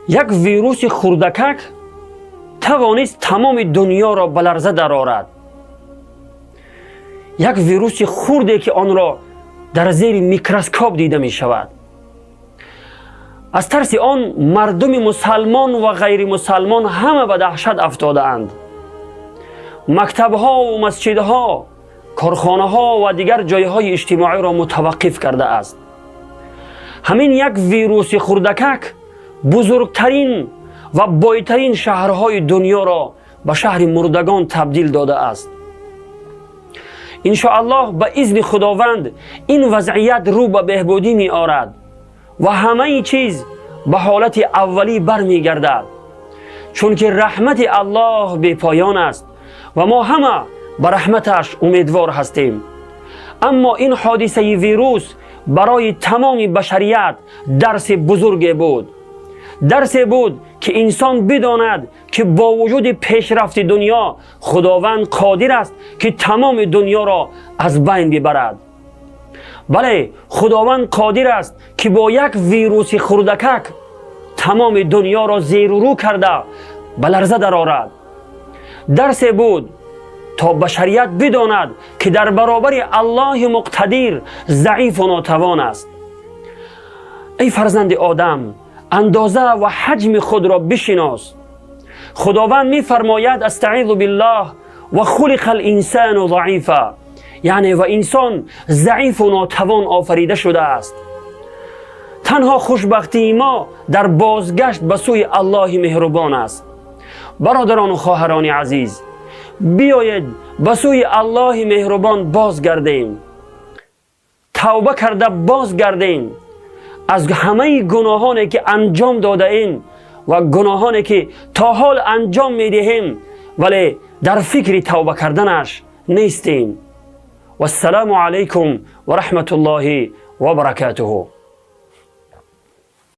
یک ویروس خردکک توانست تمام دنیا را به لرزه درآورد. یک ویروس خردی که آن را در زیر میکروسکوپ دیده می شود. از ترس آن مردم مسلمان و غیر مسلمان همه به دهشت افتاده اند. مکتب‌ها و مسجدها، کارخانه‌ها و دیگر جایهای اجتماعی را متوقف کرده است. همین یک ویروس خردکک بزرگترین و بایترین شهرهای دنیا را به شهر مردگان تبدیل داده است. انشاءالله به اذن خداوند این وضعیت رو به بهبودی می آرد و همه چیز به حالت اولی برمی گردد، چون که رحمت الله بی پایان است و ما همه به رحمتش امیدوار هستیم. اما این حادثه ویروس برای تمام بشریت درس بزرگی بود. درسی بود که انسان بداند که با وجود پیشرفت دنیا خداوند قادر است که تمام دنیا را از بین ببرد. بله، خداوند قادر است که با یک ویروس خردکک تمام دنیا را زیر و رو کرده به لرزه درآورد. درسی بود تا بشریت بداند که در برابر الله مقتدر ضعیف و ناتوان است. ای فرزند آدم، اندازه و حجم خود را بشناس. خداوند می فرماید استعیذ بالله و خلق الانسان ضعیفا، یعنی و انسان ضعیف و ناتوان آفریده شده است. تنها خوشبختی ما در بازگشت به سوی الله مهربان است. برادران و خواهران عزیز، بیایید به سوی الله مهربان بازگردیم. توبه کرده بازگردیم از همه گناهانی که انجام داده ایم و گناهانی که تا حال انجام می دهیم ولی در فکر توبه کردنش نیستیم. و السلام علیکم و رحمت الله و برکاته.